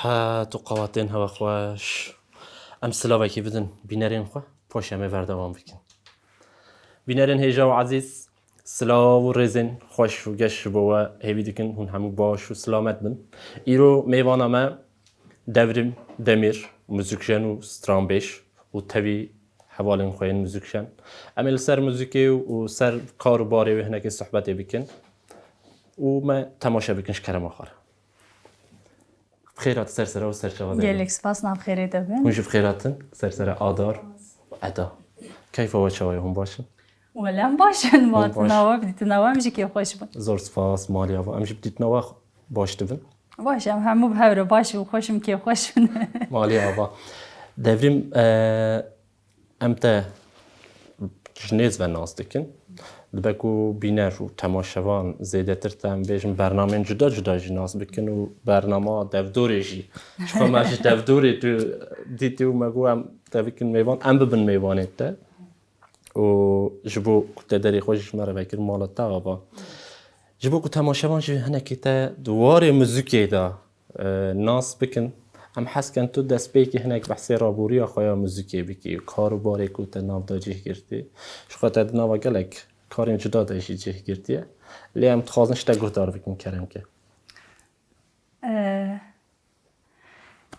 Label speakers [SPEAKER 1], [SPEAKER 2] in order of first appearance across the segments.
[SPEAKER 1] صحة وقواتين هوا خواش ام سلاوه کی بدن بینرین خوا پوشمه وردوام بکن بینرین هیجا و عزیز سلاو و رزن خوش و گش بوا هیوی دکن هون همو باش و سلامت بن ایرو میوانا ما دورم دمیر موزیکشن و سترامبیش و تبی حوالن خوین موزیکشن امیل سر موزیکی و سر کار و باری و هنگی صحبت بکن و ما تماشا بکنش کرم آخر بخيرات سرسرة وسرشة
[SPEAKER 2] جالك سباس نعم بخير دبن
[SPEAKER 1] ونشوف بخيراتن سرسرة آدار وأدا كيف هو شوية هم باشن؟
[SPEAKER 2] ولا باشن ما تناوى بدي تناوى مش كيف خوش بن
[SPEAKER 1] زور سباس مالي أبا أمشي بدي تناوى باش تبن
[SPEAKER 2] باش أم همو بهورة باش وخوشم كيف خوش بن
[SPEAKER 1] مالي أبا دفريم أمتى جنيز و ناس دکن دبکو بینر و تماشاوان زیاده تر تام بیشم برنامه جدا جدا جناس بکن و برنامه دفدوری جی شما ماش دفدوری تو دیتی و مگو هم تبکن میوان ام ببن میوانه تا و جبو کت داری خوشش مرا بکر مالت تا آبا جبو کت تماشاوان جی هنر کتا دوار موزیکی دا ناس بکن هم حس کن تو دست بیکی هنگ بحثی رابوری آخویا موزیکی بکی کارو باری کوت ناو دا جه گرتی شخوات اد ناو گلک کارین جدا داشی جه گرتیه لی هم تخوازنش تا گفتار بکن کرم که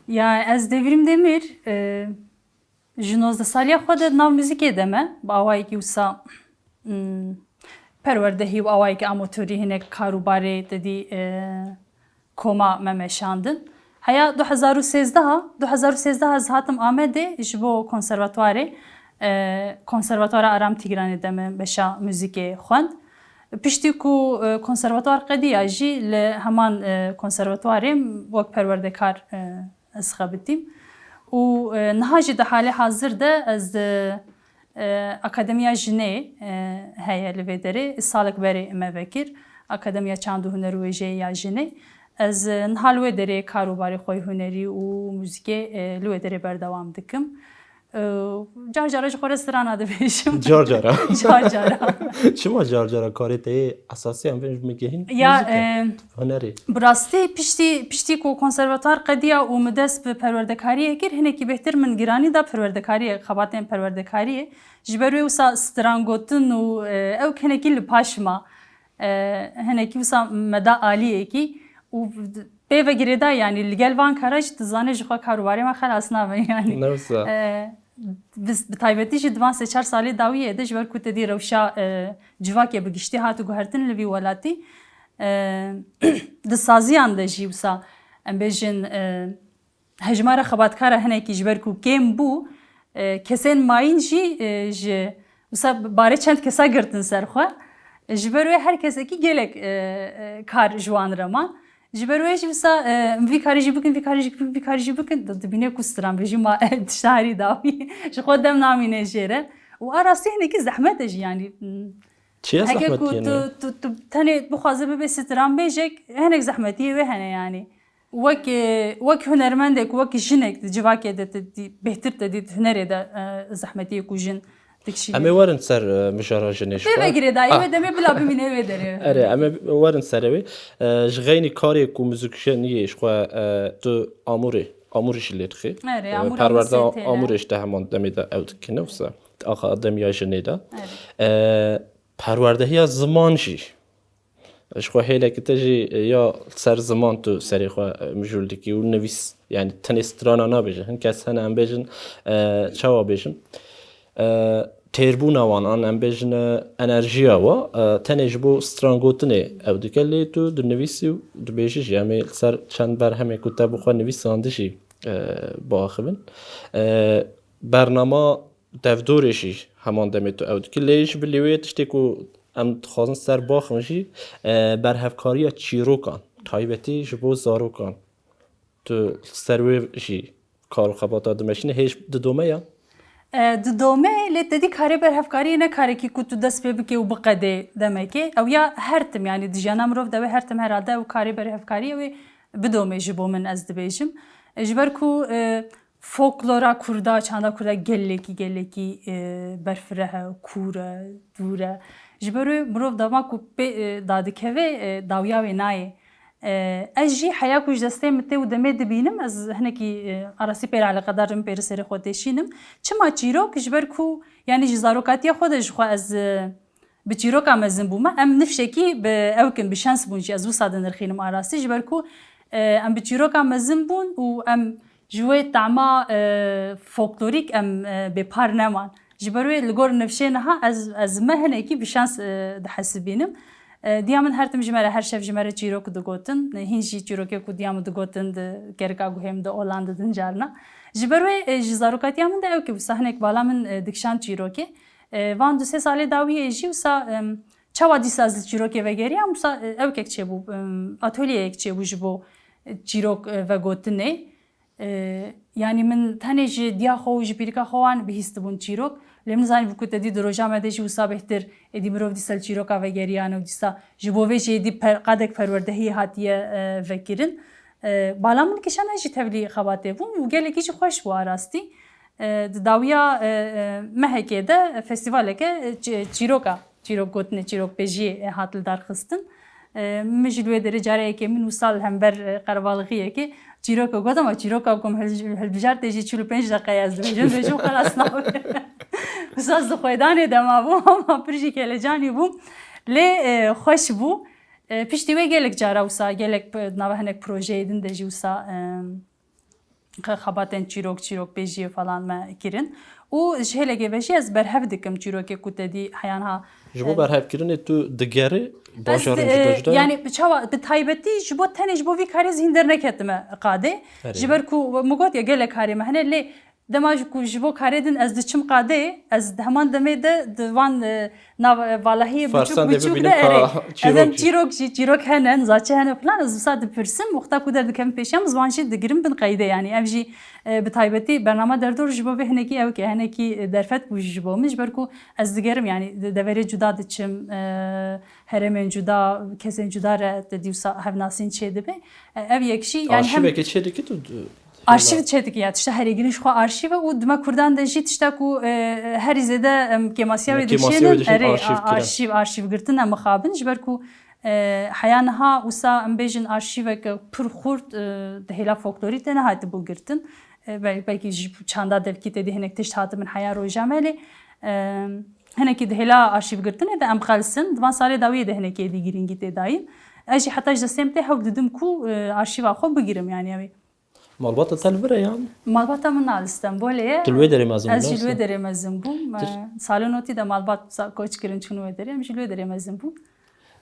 [SPEAKER 2] یا از devrim demir جنوز سالیا خود ناو موزیکی دمه با آوایی که وسا پروردهی و آوایی که آموتوری هنگ کارو باری دادی کما ممشاندن هيا 2013 از هاتم آمده جبو کنسرواتوار آرام تیگرانی دم بشا موزیک خوند پشتی کو کنسرواتوار قدی آجی ل همان کنسرواتواریم وقت پروردگار اسخابتیم و نهاجی ده حال حاضر ده از اکادمیا جنه هيا لودره سالک بری مبکر اکادمیا چاندو هنر و یا جنه از نهال لودره کاروباری خوی هنری و موزیک لودره بردوام دکم جار جارا ji xwe re strana dibêjim.
[SPEAKER 1] Car cara.
[SPEAKER 2] Car cara.
[SPEAKER 1] Çima car cara karê te yê esasî em bên migihîn
[SPEAKER 2] Ya
[SPEAKER 1] hunerê.
[SPEAKER 2] bi rastî piştî ku konservatwar qediya û min dest bi perwerdekariyê kir hinekî bêhtir min giranî da perwerdekariyê xebatên perwerdekariyê ji ber wê wisa strangotin û ew hinekî li paş ma hinekî wisa meda aliyekî û pê ve girêda yanî li gel van kara jî dizanê ji xwe karûbarê me xelas nabe yanî.
[SPEAKER 1] Ne wisa?
[SPEAKER 2] Bi taybetî jî divan sê çar salê dawiyê de ji ber ku te dî rewşa civakê bi giştî hat û guhertin li vî welatî di saziyan de jî wisa em bêjin hejmara xebatkara hinekî ji ber ku kêm bû kesên mayîn jî ji wisa barê çend kesa girtin ser xwe ji ber wê her kesekî gelek kar ji wan reman. Ji ber wê jî wisa vî karî jî bikin, vî karî jî bikin, vî karî jî bikin dibîne ku stran bêjî ma tiştarî dawî ji xwe dem namîne jê re û a rastî hinekî zehmet e jî yanî.
[SPEAKER 1] Çiye
[SPEAKER 2] Heke
[SPEAKER 1] zehmet
[SPEAKER 2] ku
[SPEAKER 1] yene?
[SPEAKER 2] tu tenê bixwaze bibe stran bêjek hinek zehmetiyê wê hene yanî. Wek hunermendek wek jinek di civakê de bêhtir te dît hunerê de zehmetiyê ku jin dikişîne.
[SPEAKER 1] Em ê werin ser mijara jinê ji
[SPEAKER 2] Pê ve
[SPEAKER 1] xwe.
[SPEAKER 2] girêdayî wê demê bila bimîne wê derê.
[SPEAKER 1] Erê em ê werin serê wê. Ji xeynî karê ku muzîkjeniyê ji xwe tu amûrê jî lê dixî.
[SPEAKER 2] Erê, amûra
[SPEAKER 1] Perwerda
[SPEAKER 2] wî sê tê re.
[SPEAKER 1] amûrê ji te heman demê de ew dikine wisa akademiya jinê de. Perwerdehiya ziman jî ji xwe hêlekî te jî ya ser ziman tu serê xwe mijûl dikî û nivîs yani tenê strana nabêje. Hin kes hene em bêjin çawa bêjin têrbûna wan an em bêjin enerjiya wa tenê ji bo strangotinê ew dike lê tu dinivîsî û dibêjî jî em ê ser çend berhemê ku te bi xwe nivîsandî jî biaxivin. Bernama devdorê jî heman demê tu ew dikî lê ji bilî wê tiştê ku em dixwazin ser baxin jî berhevkariya çîrokan taybetî ji bo zarokan tu ser wê jî kar û xebata dimeşînî hêj didome ya?
[SPEAKER 2] Di domê lê te dî karê berhevkariyê ne karekî ku tu dest pê bike û biqedê demekê ew ya her tim yanî di jiyana mirov de wê her tim herhalde ew karê berhevkariyê wê bidomê ji bo min ez dibêjim. Ji ber ku folklora Kurda, çanda Kurda gelekî berfireh e, kûr e, dûr e. Ji ber wê mirov dema ku pê dadikeve dawiya wê nayê. Ez jî heya ku ji destê min tê û demê dibînim ez hinekî arasî pêr eleqedar im pêrî serê xwe teşînim. Çima çîrok ji ber ku yanî ji zarokatiya xwe de ji xwe ez bi çîroka mezin bûme em nifşekî bi ewkin bi şens bûn jî ez wisa dinirxînim arastî ji ber ku em bi çîroka mezin bûn û em ji wê tema folklorîk em bêpar neman. Ji ber wê li gor nifşê niha ez me hinekî bi şens dihesibînim. Diya min her tim ji me re her şev ji me re çîrok digotin. Hîn jî çîrokê ku diya min digotin di gerika guhêm de olan didin carna. Ji ber wê ji zarokatiya min de ew ki wisa hinek bala min dikşan çîrokê. Van du sê salê dawiyê jî wisa çawa dîsa ez li çîrokê vegeriyam wisa ewkek çêbû atölyeyek çêbû ji bo çîrok vegotinê. Yani min tenê ji diya xwe û ji pîrika xwe wan bihîstibûn çîrok. Lê min zanî ku te dî di roja me de jî wisa bêhtir êdî mirov dîsa li çîroka vegeriyan û dîsa ji bo vê jî êdî qadek perwerdehiyê hatiye vekirin. Bala min kişana jî tevlî xebatê bûn û gelekî jî xweş bû arastî. Di dawiya mehekê de festîvaleke çîrok gotinê çîrokbêjiyê hat li darxistin. Min jî li wê derê carekê min wisa li hember qerebalixiyekê çîrok got ama çîroka ku hilbijar tê jî 45 deqeyê ez dibêjim bêjim xelas nabe. Wisa ez di xwedanê dema bûm ama pir jî kelecanî bûm. Lê xweş bû. Piştî wê gelek cara wisa gelek nava hinek projeyê din de jî wisa xebatên çîrokbêjiyê falan me kirin. û ji hêlekê ve jî ez berhev dikim çîrokê ku te dî heyan ha.
[SPEAKER 1] Ji bo berhevkirinê tu digerî bajarên cuda cuda?
[SPEAKER 2] Yani çawa bi taybetî ji bo tenê ji bo vî karê zihin derneketime qadê. Ji ber ku min got ya gelek karê me hene lê dema ku ji bo karê din ez diçim qadê ez heman demê de di van valahiyê biçûk de erê. Ez çîrok hene zaçe hene falan ez wisa dipirsim wexta ku derdikem pêşiya min ziwan jî digirim bin qeydê yani ev jî bi taybetî bername derdor ji bo vê hinekî ew ki hinekî derfet bû ji bo min ji ber ku ez digerim yani deverê cuda diçim heremên cuda kesên cuda re te dî wisa hevnasîn çê dibe ev yekşî yani
[SPEAKER 1] Arşivekê çê dikî tu
[SPEAKER 2] arşiv çedik ya tişta her ilgili şu arşiv ve dima Kurdan da jit tişta ku her izede kemasiya ve dişin arşiv girtin ama xabin jber ku hayanha usa ambejin arşiv ke pur xurt dehla folklori tane hadi bu girtin belki çanda devkit dedi henek tişta hatı min haya rojameli heneki dehla arşiv girtin de am xalsın dvan sale dawiye de heneki edi girin git edayim اجي حتى اجي سمته هاو ددم كو ارشيف اخو بگیرم يعني ابي
[SPEAKER 1] مالبات تلبره يعني
[SPEAKER 2] مالبات من اسطنبول
[SPEAKER 1] تلوي دري مازم
[SPEAKER 2] از جلوه دري مازم بو سالونوتي دا مالبات کوچ کرن چنو دري ام جلوه دري مازم بو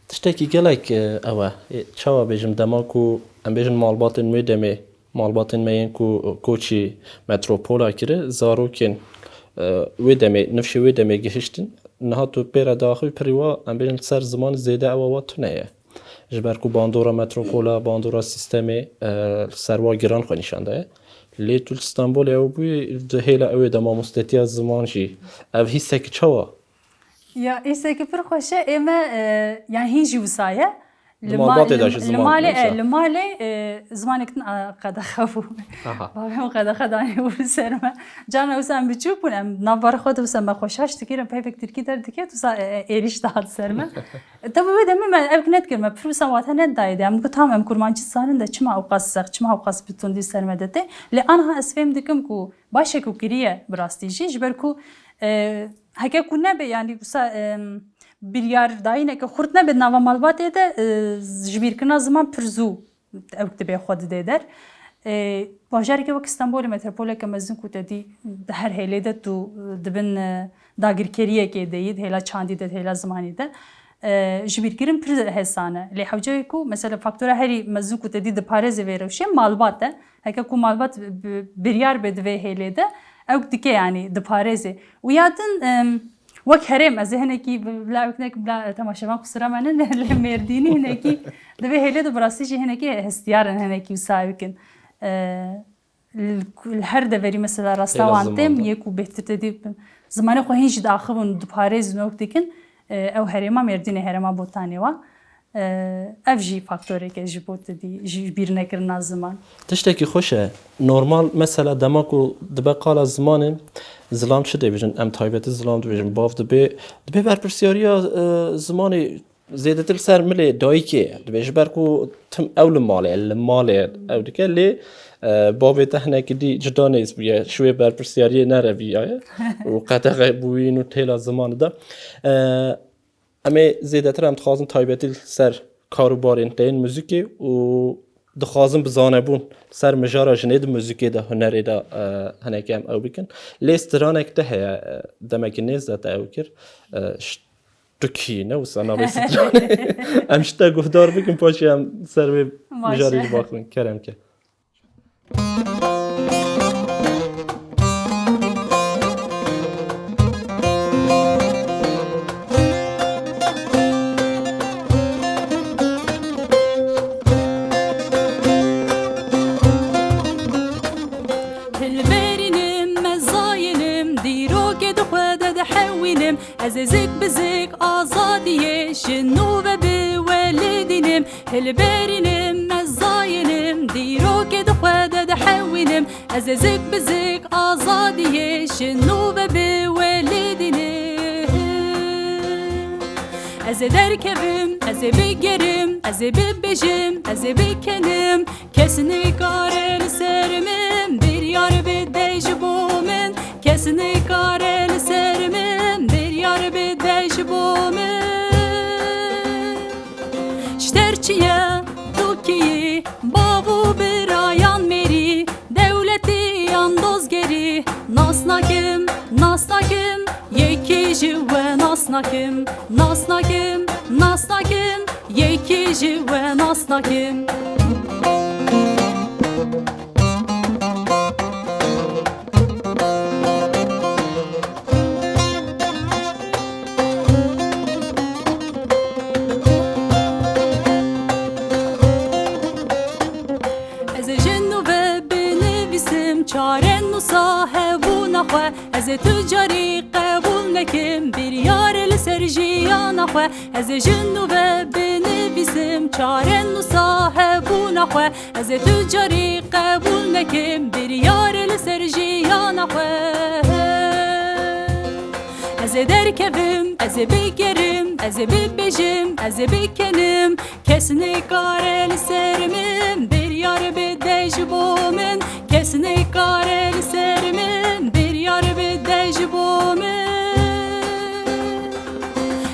[SPEAKER 1] تشتكي قالك اوا تشوا بيجم دماكو ام بيجن مالبات ميدمي مالبات مين كو كوچي متروبولا كره زاروكن ويدمي نفشي ويدمي گهشتن نهاتو بيرا داخل بريوا ام بيجن سر زمان زياده اوا تنيه جبر کو باندورا متروپولا باندورا سیستمی سروا گران خو نشانده لی تو استانبول او بو ده هلا او د ما مستتی از زمان جی او هیسک چوا
[SPEAKER 2] یا هیسک پر خوشه اما يعني هيجي وصايه المالي زمانك قد خافوا بابا قد خداني ورسرما جانا وسام بتشوفون نبر خود وسام خوشاش تكير بيفك تركي در دكيت وسا ايريش داد سرما طب بده ما ابكنت كلمه بروسا واتنه دايده ام تمام كرمانچı سانın da çima avqassak çima avqas bütün di sermedete le anha اسفم دكم ku başa ku kiriye brastiji jberku hake ku ne be yani وسا biryar dayine ki xurt ne be nava malbat ede jbirkina zaman pürzu evktibe xod deder bajarı ki vak İstanbul metropole ke mezun ku dedi her helede tu dibin dagirkeriye ke deyid hela çandi de hela zamani de jbirkirin pür hesane le havcayı ku mesela faktöre heri mezun ku dedi de pareze verevşe malbat de hake ku malbat biryar bedve helede evktike yani de pareze uyadın وك هرم از هنکی بلا وکنک بلا تماشاوان خسرا منن لمردینی هنکی دبی هلی دو براستی جه هنکی هستیارن هنکی وسایکن هر دوری مثلا راستوانتم یکو بهتر تدی زمانه خو هیچ داخلون دو پاریز نوکتکن او هرما مردینی هرما بوتانی و افجی فاکتوری که جبوت دی جبیر نکرن زمان
[SPEAKER 1] تشتکی خوشه نورمال مثلا دماکو دبا قال زمانه زلام شده بیشن ام تایبت زلام بیشن باف دبی بر پرسیاریا زمانی زیاده تر سر ملی دایی که دبیش برکو تم اول ماله او دیگه لی بابی تهنه که دی جدا نیست بیه شوی بر پرسیاری نره بیه و قطعه بوین و تیلا زمان ده اما زیاده تر هم تخوازن تایبتی سر کاروبارین دین موزیکی و دخوازن بزانه بون سر مجارا جنید موزیکی ده هنری ده هنگی هم او بکن لیسترانک ده هیا دمکی نیز ده او کر شتکی نه و سنا بیسترانه امشتا گفتار بکن پاچی هم سر به مجاری باخون کرم که
[SPEAKER 2] Azizik bizik azadiye şinu ve biwelidinim Hilberinim mezzayinim diroke dukhwede de hewinim Azizik bizik azadiye şinu ve biwelidinim Eze derkevim, eze bigerim, eze bibejim, eze bikenim Kesini karel serimim, bir yar bidejbumin Kesini karel serimim, bir yar bidejbumin Şterçiye, Tukiyi, bavu bir ayan meri Devleti yandoz geri, nasnakim, nasnakim Yeki jive nasnakim, nasnakim, nasnakim Yeki jive nasnakim Çaren nusa hevuna خو از تو جاری قبول نکم بریار لسر جیان خو از جنو بنویسم چاره نو صاحبون خو از تو جاری قبول نکم بریار لسر جیان خو از درکبم از بگرم از ببجم از بکنم کس نکاره لسرمم بریار بدجبومن کس نکاره لسرمم بریار بدجبومن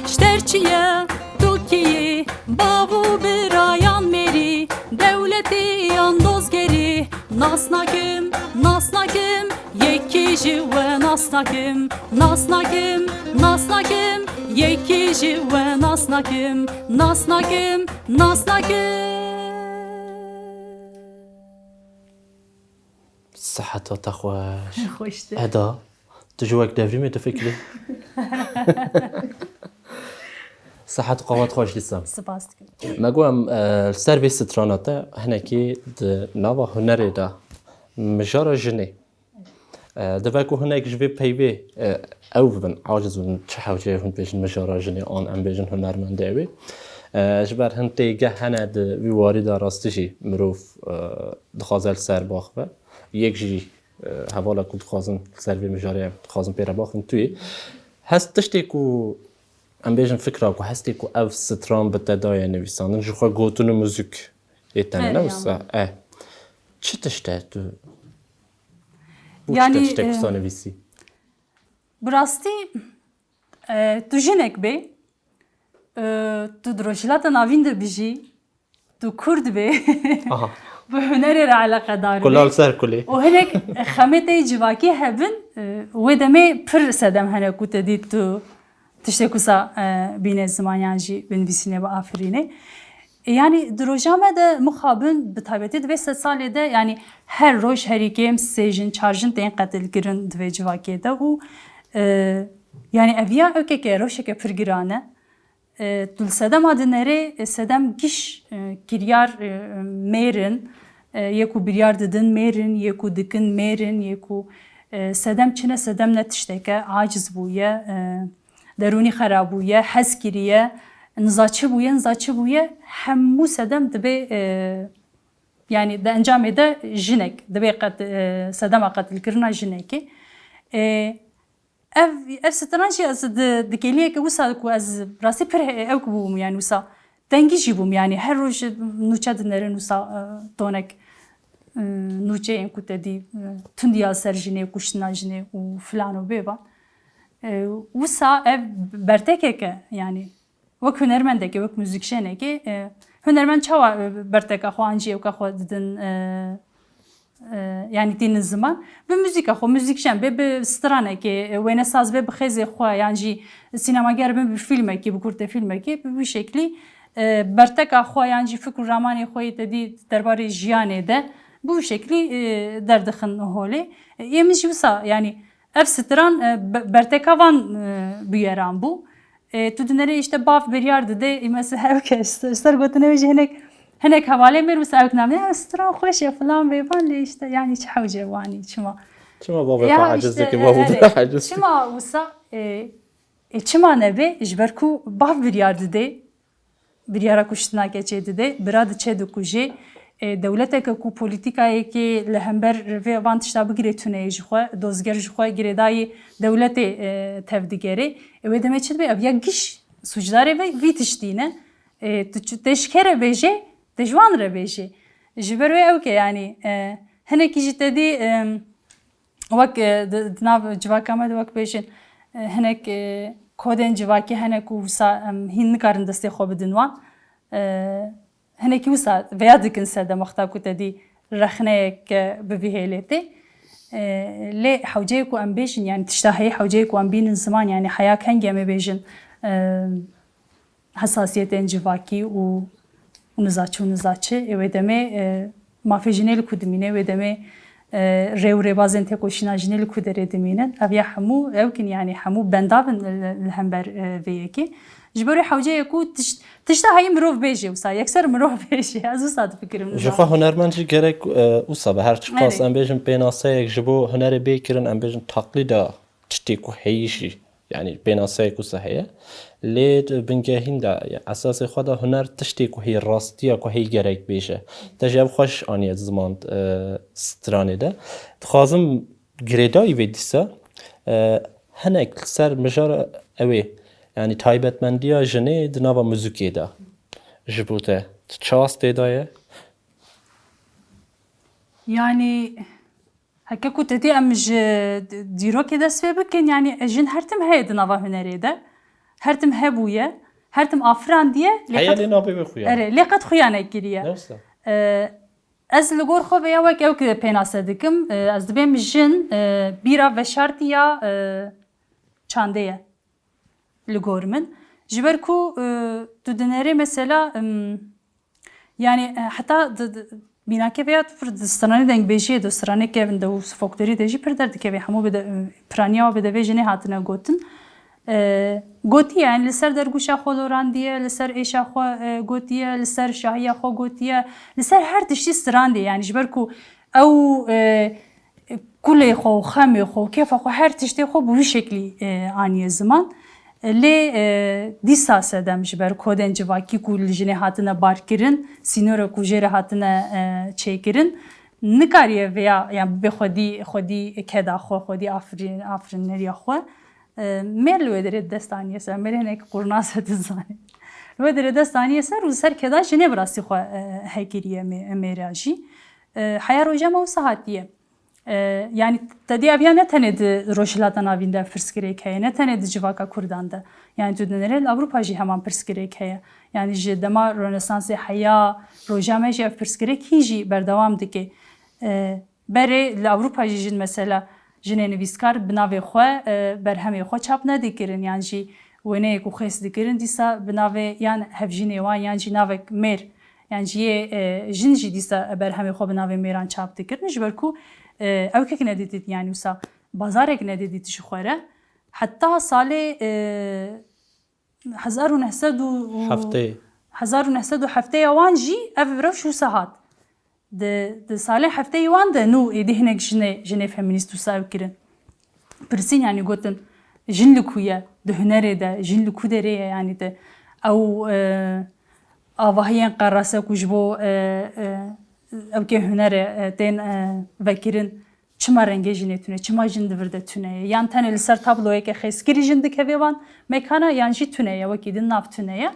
[SPEAKER 2] شترچیه دوکیه بابو براyan meri devleti yandozgeri nasnakim yekici ve nasnakim yekici ve nasnakim
[SPEAKER 1] صحة تخواش
[SPEAKER 2] خوشته
[SPEAKER 1] هذا تجوك دافري تفكري صحة قوات خوش لسه
[SPEAKER 2] سپاس dikim.
[SPEAKER 1] ما قوام السيرفيس ستراناتا هناكي ناوا هنري دا مجارة جني دفاكو هناك جبي بيبي او بن عاجز من تحاوجي هن بيجن مجارة جني آن ام بيجن هنر من داوي جبر هنتي جه هنه ویواری دا راستشی مروف دخازل سر باخبه یک جی حوالا کود خازن سر وی مجاری خازن پیرا باخن توی هست تشتی کو ام بیشن فکر کو هستی کو اف ستران بتدای نویساندن جو خو گوتون موزیک ایتن نوسا چی تشته تو
[SPEAKER 2] Yani
[SPEAKER 1] تشته کو سانویسی
[SPEAKER 2] براستی تو جنک بی تو دروشلات ناوین در بیجی تو کرد بی
[SPEAKER 1] آها
[SPEAKER 2] bu hünere alaka dar.
[SPEAKER 1] کلال سر کلی
[SPEAKER 2] و هناك خامته جواكي هبن ودمي پر سدم هنا كنت ديت تو تشتكوسا بين الزمان يعني بنفسينه بآفرينه يعني دروجامه ده مخابن بتابعتي ده 3 سال ده يعني her روز her game session charge'ın ten قتل girin دو جواكي ده و يعني avia ökeke roşeke pirgirane dul sedem adinere sedem giş kiryar merin yeku biryar dedin merin yeku dikin merin yeku sedem çine sedem netişteke aciz buye deruni xarabuye heskiriye nzaçı buye hemmu sedem dibe yani de encamede jinek dibe qat sedem aqatil kirna jineki ev stranji az dikeliye ki usa ku az rasi per ev kubum yani usa dengi bum yani her roj nuça dinlerin usa tonek nuça en kutedi tundiya serjine kuşna jine u flano beba usa ev bertekeke yani vak hünermendeki vak müzikşeneki hünermen çava berteka xwancı ev ka xwa dedin yani dinin zaman ve müzik axo müzikşen be strane ki ve ne saz be bxeze xwa yani sinema gerbe bir filme ki bu kurte filme ki bu şekli bertek axo yani fikr ramani xoy dedi derbari jiyane de bu şekli derdixin hole yemiş yusa yani ev stran bertekavan büyeran bu tu dinere işte baf beryardı de mesela herkes star gotene ve هناك حوالي مير وسألك نعم يا استرا خوش يا فلان بيبان لي işte yani hiç havcevani çima
[SPEAKER 1] بابا عجزك بابا عجز
[SPEAKER 2] çima usa çima nebe jberku bav bir yardı de bir yara kuştuna geçedi de birad çedu kuje devleteke ku politikaya ki lehember ve vantışta bigire tune jxwa dozger jxwa giredai devlete tevdigeri ve demeçid be ya giş sucdare ve vitiştine teşkere beje دجوان ربيشي جبروي أوكي يعني هناك يجي تدي وك دناف جواكا ما دوك بيشين هناك كودن جواكي هناك وسا هين كارن دستي خو بدنوان هناك وسا بيادكن سدا مختاكو تدي رخنيك ببيهيلتي لي حوجيكو ام بيشين يعني تشتهي حوجيكو ام بين زمان يعني حياة كان جامي بيشين حساسيتين جواكي و نزاچه ve deme mafejinel kudmine ve deme رێو ڕێبازên têkoşîna jinê li ku derê dimînin ev ya hemû evkin yani hemû bendavin li hember vêyekê ji ber wê hewceyê ku tişta heyî mirov bêjê wisa yekser mirov bêjê ez wisa difikirim
[SPEAKER 1] ji xwe hunermend jî gerek wisa be her çi qas em bêjin pênaseyek ji bo hunerê bêkirin em bêjin taqlîda tiştê ku heyî jî yani pênaseyek wisa heye lê bingehîn de esasê xwe de huner tiştê ku heyî rastiya ku heyî gerek bêje te ji ev xweş aniye ziman stranê de dixwazim girêdayî vê dîsa hinek li ser mijara ew ê yani taybetmendiya jinê di nava muzîkê de ji bo te ças tê daye
[SPEAKER 2] yani heke ku te dî em ji dîrokê dest pê bikin yani jin her tim heye di nava hunerê de her tim hebûye her tim afirandiye
[SPEAKER 1] heye lê nabê wê xuya
[SPEAKER 2] lê qet xuya nekiriye ez li gor xwe veya wek ew ki pênase dikim ez dibêm jin bîra veşartiya çandê ye li gor min ji ber ku tu di nerê mesela yani heta bînakê veya pir di stranê dengbêjiyê di stranê kevin de û fokderî de jî pir derdikeve hemû bi piraniya bi devê jinê hatine gotin gotiye yani li ser dergûşa xwe lorandiye li ser êşa xwe gotiye li ser şahiya xwe gotiye li ser her tiştî strandiye yani ji ber ku ew kulê xwe û xemê xwe û kêfa xwe her tiştê xwe bi wî şeklî aniye ziman lê dîsa sedem ji ber kodên civakî ku li jinê hatine barkirin sînorek ku jê re hatine çêkirin nikariye veya yani bê xwedî keda xwe xwedî afirîneriya xwe mêr li wê derê dest aniye ser mêr hinek qurnase dizanî li wê derê dest aniye ser û ser keda jinê bi rastî xwe hekiriye mêra jî heya rojema wisa hatiye yani te dî ev ya ne tenê di rojhilata navîn de pirsgirêk heye ne tenê di civaka Kurdan de yani tu di nerê li Ewropa jî heman pirsgirêk heye yani ji dema Rönesansê heya rojame jî ev pirsgirêk hîn jî berdewam dike berê li Ewropa jî jin mesela jinê nivîskar bi navê xwe berhemê xwe çap nedikirin yan jî wêneyek û xês dikirin dîsa bi navê yan hevjînê wan yan jî navek mêr yan jî yê jin jî dîsa berhemê xwe bi navê mêran çap dikirin ji ber ku evkek nedîdît yani wisa bazarek nedîdît ji xwe re heta salê 1970 wan jî ev rewş wisa hat di salê hefteyê wan de nû êdî hinek jinê feminîst wisa ev kirin pirsîn yani gotin jin li ku ye di hunerê de jin li ku derê ye yani de ew avahiyên qerase ku ji bo evkê hunerê tên vekirin çima rengê jinê tune çima jin divir de tune ye yan tenê li ser tabloyeke xêskirî jin dikeve wan mekana yan jî tune ye wekî din nav tune ye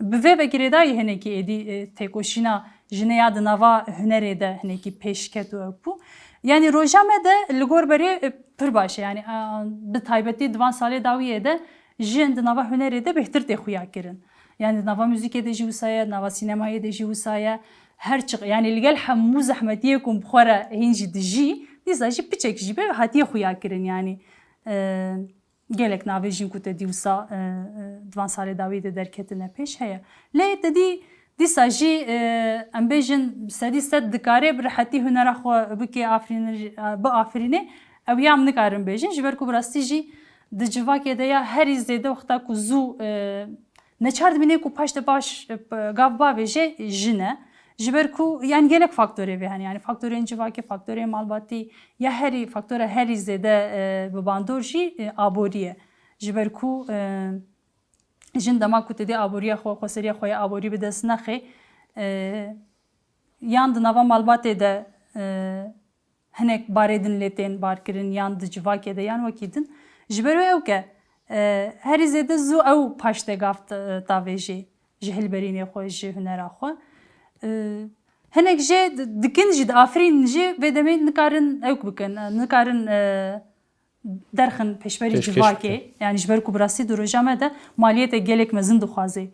[SPEAKER 2] bi vê vekirêdayî hinekî êdî têkoşîna jinê ya di nava hunerê de hinekî pêşket û ew bû yani rojame de li gor berê pir baş e yani bi taybetî divan salê dawiyê de jin di nava hunerê de bêhtir tê xuya kirin yani di nava müzîkê de jî wisa ye nava sînemayê de jî wisa ye her çiq yani li gel hemû zehmetiyê ku bi xwe re hîn jî dijî dîsa jî piçek jî be hatiye xuya kirin yani gelek navê jîn ku te dî wisa divan salê dawiyê de derketine pêş heye lê te dî dîsa jî em bêjin sedî sed dikarê bi rehetî hunera xwe bike biafirîne ew ya em nikarin bêjin ji ber ku bi rastî jî di civakê de ya herî zêde wexta ku zû neçar dibîne ku paş de baş gav bavê jê jin e ji ber ku yani gelek faktorê vê hene yani faktorên civakê faktorên malbatî ya herî faktora herî zêde bi bandor jî aborî ye ji ber ku jin dema ku te dê aboriya xwe xweseriya xwe ya aborî bi dest nexe yan di nava malbatê de hinek barê din lê tên barkirin yan di civakê de yan wekî din ji ber wê ew ke herî zêde zû ew paş de gav tavê jê ji hilberînê xwe ji hunera xwe hinek jê dikin jî diafirînin jî vê demê nikarin ew bikin nikarin derxin pêşberî civakê yani ji ber ku bi rastî di rojame de maliyetê gelek mezin dixwaze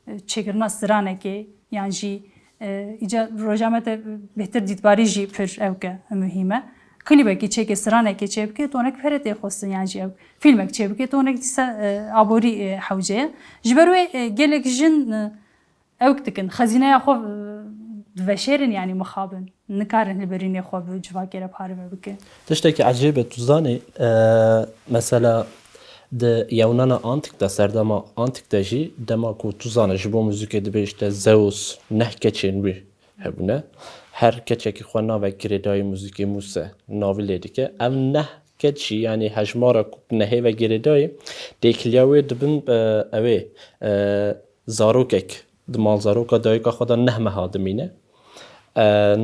[SPEAKER 2] çêkirina stranekê yan jî îca rojame de bêhtir dîtbarî jî pir ew ke muhîm e klîbekî çêkê stranekê çêbike tonek pere tê xwestin yan jî ew fîlmek çêbike tonek dîsa aborî hewce ye ji ber wê gelek jin ew dikin xezîneya xwe دڤشێرن ینی مخابن نکارن لە بەرینێ خۆ جوواگەرە پارێ بکە
[SPEAKER 1] تشتێکی عجیبە تو زانێ مثلا یونانا antik da serdema antik de jî dema ku tu zane ji bo muzîkê dibe işte Zeus neh keçên wî hebûne her keçekî xwe nave girêdayî muzîkê Mûse navî lê dike ev neh keç jî yanî hejmara ku nehê ve girêdayî dêkiliya wê dibin ew ê zarokek di malzaroka dayika xwe de neh meha dimîne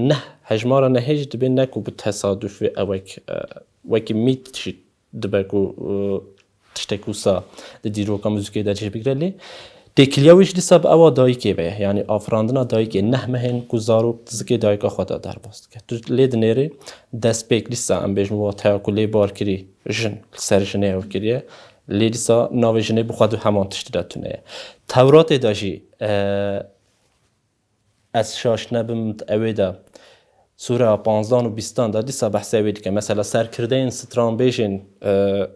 [SPEAKER 1] neh hejmara nehê jî dibe ne ku bi tesadüfê ewek wekî mît jî dibe ku tiştek wisa di dîroka muzîkê de cêbigre lê têkiliya wî jî dîsa bi ewa dayîkê ve ye yanî afirandina dayîkê neh mehên ku zarok zikê dayika xwe de derbas dike tu lê di nêrê destpêk dîsa em bêjin wat heye ku lê bar kirî jin ser jinê ew kiriye lê dîsa navê jinê bi xwe di heman tiştî de tune ye Tewratê de jî ez şaş nebim ew ê de Sûreya 15 û 20 da dîsa behsê wê dike mesela serkirdeyên stranbêjên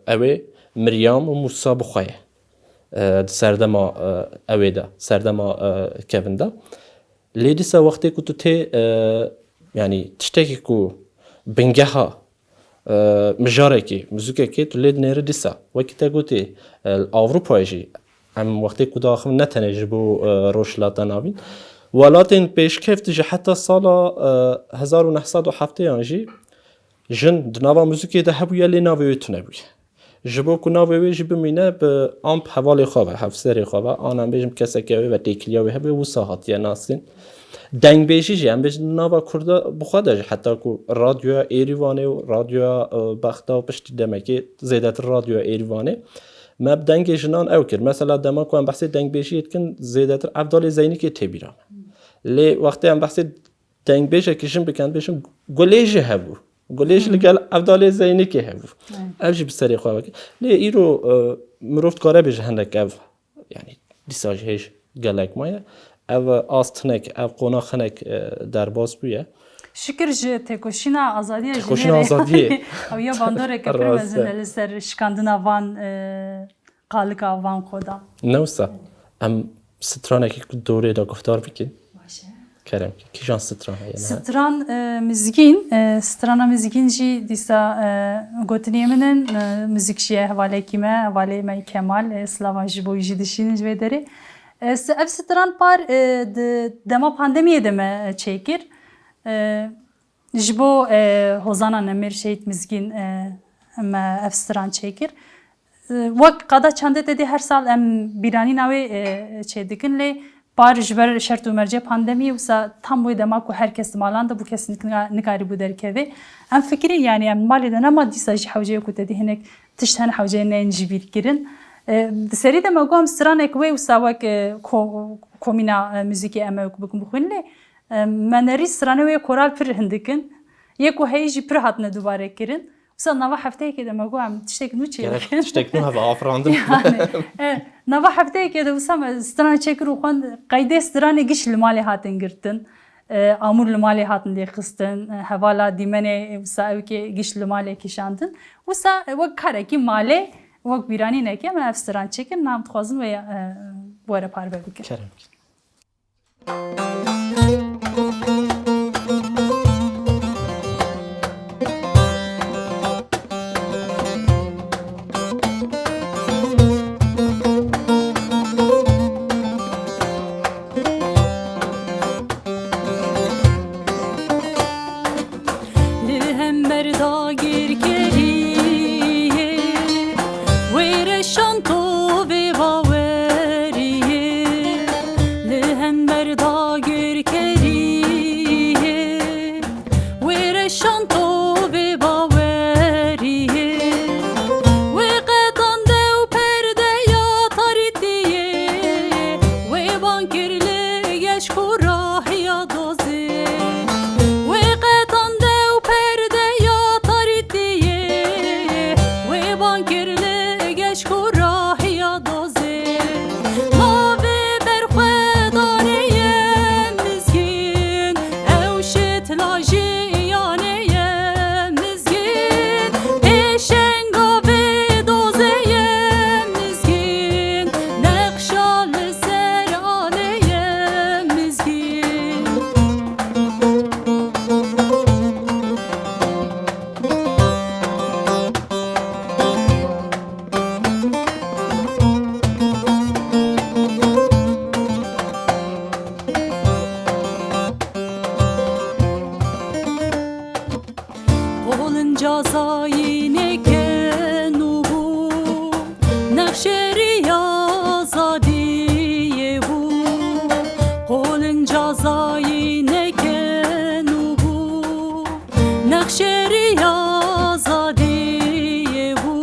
[SPEAKER 1] ew ê Miryam û Musa bixwe ye di serdema ew ê de serdema kevin de lê dîsa wextê ku tu tê yanî tiştekî ku bingeha mijarekî muzîkekê tu lê di nêrî dîsa wekî te gotî Avrupayê jî em wextê ku daxivin ne tenê ji bo rojhilata navîn welatên pêşkevtî jî heta sala 1970 jî jin di nava muzîkê de hebûye lê navê wê tune bûye ji bo ku navê wê jî bimîne bi amp hevalê xwe ve hevserê xwe ve an em bêjin kesekê wê ve têkiliya wê hebe wisa hatiye nasîn dengbêjî jî em bêjin nava Kurda bi xwe de jî heta ku radyoya Êrîvanê û radyoya Bexda û piştî demekê zêdetir radyoya Êrîvanê me bi dengê jinan ew kir mesela dema ku em behsê dengbêjiyê dikin zêdetir Evdalê Zeynîkê tê bîra me lê wextê em behsê dengbêjekî jin bikin bêjin gulê jî hebû gulê jî li gel Evdalê Zeynîkê hebû ev jî bi serê xwe vekir lê îro mirov dikare bêje hinek ev yanî dîsa jî hêj gelek maye ev as tinek ev qonax hinek derbas bûye
[SPEAKER 2] Şükür ji têkoşîna azadiya
[SPEAKER 1] Têkoşîna azadiyê
[SPEAKER 2] ew ya bandoreke pir mezin li ser şikandina van qalika van xwe da
[SPEAKER 1] newsa em stranekî ku dorê de guftar bikin kerem kîjan stran heye
[SPEAKER 2] Stran mizgîn strana mizgîn jî dîsa gotiniyê min in muzîkçiye hevalekî me hevalê me Kemal Slava ji bo jî dişînin ji vê derê ev stran par di dema pandemiyê de me çêkir ji bo hozana Nemêr Şehîd Mizgîn me ev stran çêkir wek qada çandê dedî her sal em bîranîna wê çê dikin lê par ji ber şert û mercê pandemiyê wisa tam wê dema ku herkes malan da bu kesinlikle nikarî bû derkeve em fikirîn yanî em malê de nema dîsa jî hewceyê ku te dî hinek tişt hene hewceyê nejin jî bîrkirin di serî de me got stranek wê wisa wek komîna muzîkê em ê bikin bixwînin lê me nerî stranê wê koral pir hindikin yê ku heyî jî pir hatine dubarê kirin wisa nava hefteyekê de me got em tiştek nû çêdikin
[SPEAKER 1] tiştek nû heve afirandin
[SPEAKER 2] nava hefteyekê de wisa me stran çêkir û xwend qeydê stranê giş li malê hatin girtin amûr li malê hatin lêxistin hevala dîmenê wisa evkê giş li malê kîşandin wisa wek karekî malê wek bîranînekê em ev stran çêkin nam dixwazin wê were parve bikin
[SPEAKER 1] kerem
[SPEAKER 2] نخشری آزادی بو قولن جازایی نکنو بو نخشری آزادی بو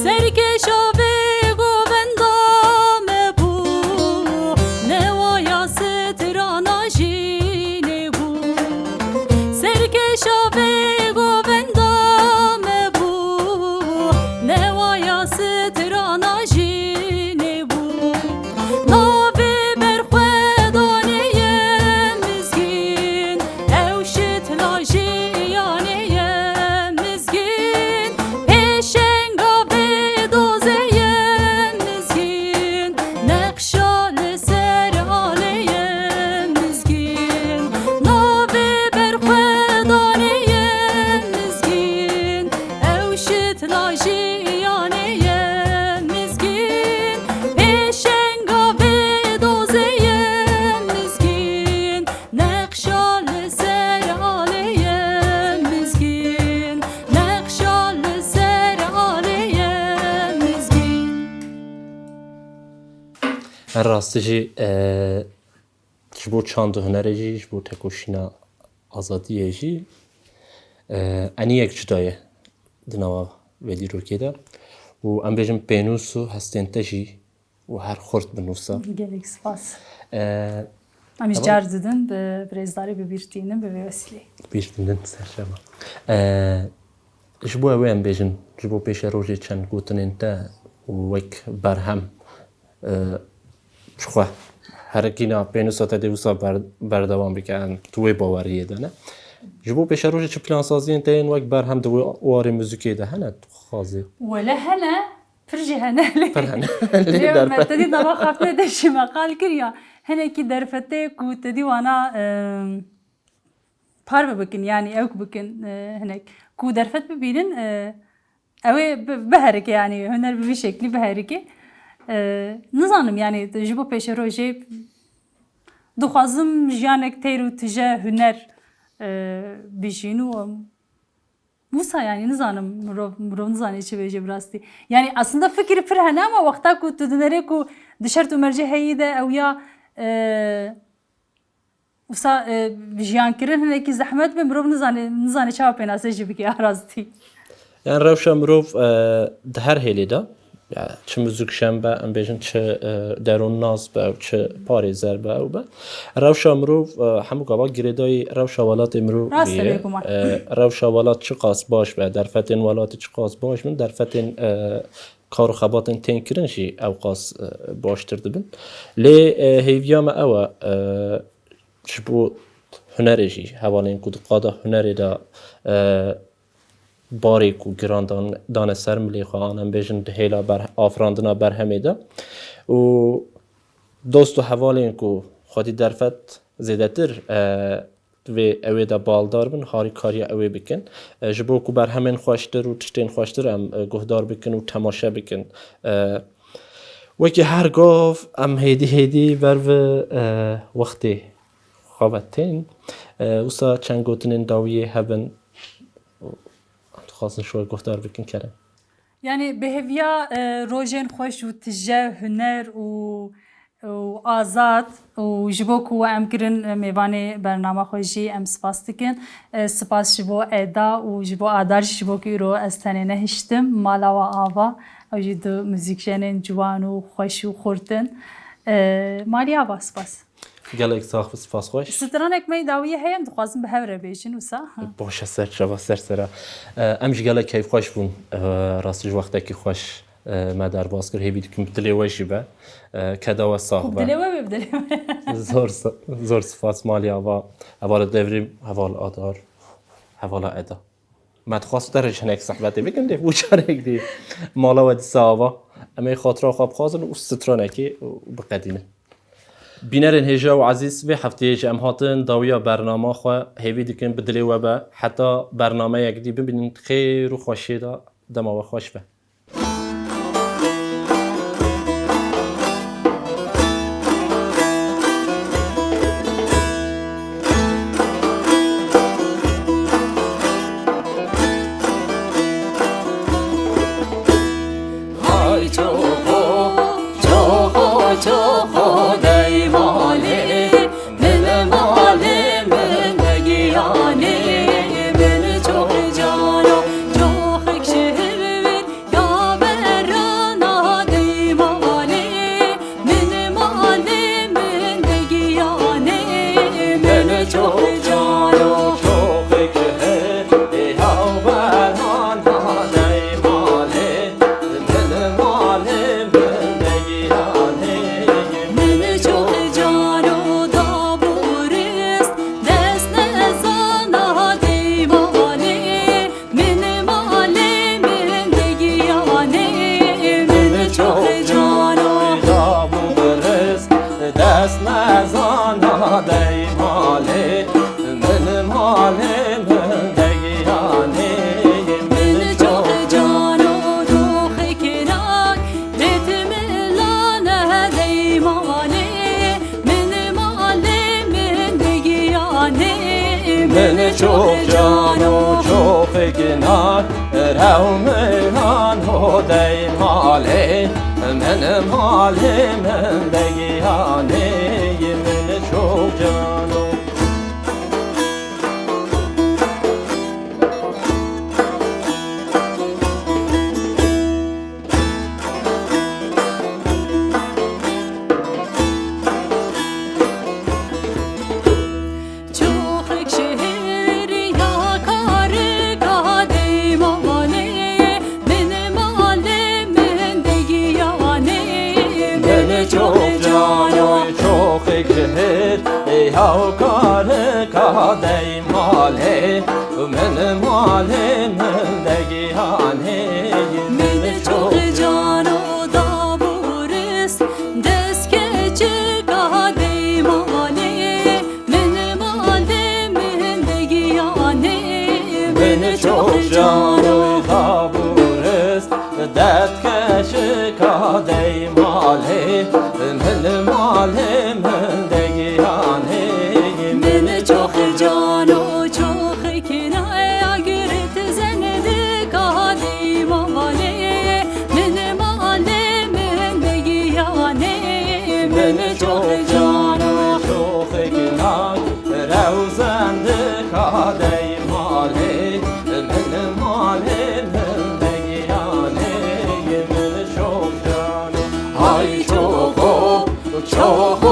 [SPEAKER 2] سرکشا به گوبندام بو نوایا سترانا جین بو سرکشا به گوبندام بو نوایا سترانا جین بو ناوی برخودانه مزگین اوشت لاجیانه مزگین پیشنگا به دوزه مزگین نقشال سر آله مزگین ناوی برخودانه مزگین اوشت لاجیانه مزگین پیشنگا به دوزه مزگین نقشال سر آله مزگین نقشال سر آله مزگین
[SPEAKER 1] هر راستی جی جبو چند هنری جی جبو تکوشینا آزادیه جی انی یک جدایه دنوا ولی رو کده و ام بیشم پینوسو هستین تجی و هر خورد بنوسا
[SPEAKER 2] Gerek spas. Amiş car dedin be brezdarı bir birtinin be vesile.
[SPEAKER 1] بیش دندن سر شما جبو اوه ام بیشم جبو پیش روزی چند گوتن انتا و وک برهم شخواه هر کینا پینوسا تدیوسا بردوام بکن توی باوریه دانه جبو پیش روزی چه پلان سازی انتا این وک برهم دوی واری موزیکی ده هنه خازی
[SPEAKER 2] Vela hene pirji hene le.
[SPEAKER 1] فرهنه
[SPEAKER 2] Leo metedi dava khafne de şi maqal kiriya. Hene ki derfete ku tedi wana parve bikin yani ev bikin hene ku derfet bibinin ev beherike yani hüner bir şekli beherike. Nizanım yani jibo peşe roje duxazım janek teru tije hüner bijinu Musa yani nizanım muro nizanı içi veje brasti. Yani aslında fikri pir hene ama vakta ku tudunere ku dışarı merce heyi de ev ya Usa jiyan kirin hene ki zahmet be muro nizanı çava penase jibi ki arasti.
[SPEAKER 1] Yani روشا مروف ده هر هیلی دا چه موزیک شنبه ام بیشن چه درون ناز با چه پاری زر با و با روشا مروف همو قبا گریدای روشا ولات مروف
[SPEAKER 2] راسته بگم.
[SPEAKER 1] روشا ولات چه قاس باش با در فتن ولات چه قاس باش من در فتن کار و خباتن تین کرن شی او قاس باشتر دبن لی هیویام او شبو هنری جی حوالین کود قادا هنری دا باریک و گران دانه سر ملی خواهانم بیشن هیلا بر آفراندنا بر همیده و دوست و حوالین کو خودی درفت زیده تر و اوی دا بالدار بن هاری کاری اوی بکن جبو کو بر همین خوشتر و تشتین خوشتر هم گهدار بکن و تماشا بکن وکی هر گاف ام هیدی بر و وقتی خوابتین وسا چند گوتنین داویه هبن خاصن شوي گفتار بکن کرد.
[SPEAKER 2] Yani behevya rojen hoş u tije hüner u azad u jibo ku em kirin mevane bernama hoji em spas dikin spas jibo eda u jibo adar jibo ki ro estenene hiştim mala ve ava u jido müzikjenin juan u hoş u xurtin mali ava spas.
[SPEAKER 1] گلک ساخت سپاس خوش.
[SPEAKER 2] ستران ekmeği daviye heyem duxwazim bi hevre bêjin wisa.
[SPEAKER 1] باشه سر شبا سر سرا. امش گلک کیف خوش بون راستش وقتی که خوش ما در باز کرد هیچ کم بدلی وشی به کدا و ساخت.
[SPEAKER 2] بدلی و بدلی.
[SPEAKER 1] زور سپاس مالی آوا حوال دوریم حوال آدار حوال ادا. ما تخواست درش هنگ صحبتی بکن دی بوچارک دی مالا و دی ساوا اما خاطر خواب خازن و سترانه کی بقدینه. بینرین هجا و عزیز و هفته جمع هاتن داویا برنامه خو هیوی دکن بدلی و به حتی برنامه یک دی ببینین خیر و خوشی دا دما و خوش به.
[SPEAKER 2] Hay çok çok hodey mali Min mali min giyane Min çok cano çok ekşehir Ya berana dey mali Min mali min giyane Min çok cano
[SPEAKER 1] çok ekşehir Ya berana dey mali Min mali min giyane
[SPEAKER 2] Min çok cano da buris Dest nezana dey mali Min mali min giyane Min çok cano
[SPEAKER 1] Da bu berez dest nezana dey mali Min mali min giyane
[SPEAKER 2] Min çok cano çok kirak Ritmi lane dey mali Min mali min giyane
[SPEAKER 1] Min çok cano çok eknar Revmihan hodey mali Min mali min giyane Min çok cano
[SPEAKER 2] Çok ekşehir ya karı kadey mali Min mali min giyane
[SPEAKER 1] Min çok cano çok ekşehir Ya karı kadey mali Min mali min giyane
[SPEAKER 2] Min çok cano da buris Dest keçi kadey mali Min mali min giyane
[SPEAKER 1] Min çok cano da buris Dest keçi kadey mali Min mali min giyane
[SPEAKER 2] Min çok cano çok kinaya girt zenedi kadey mali Min mali min giyane
[SPEAKER 1] Min çok cano çok eknar Revzendi kadey mali Min mali min giyane Min çok cano Ay çok o çok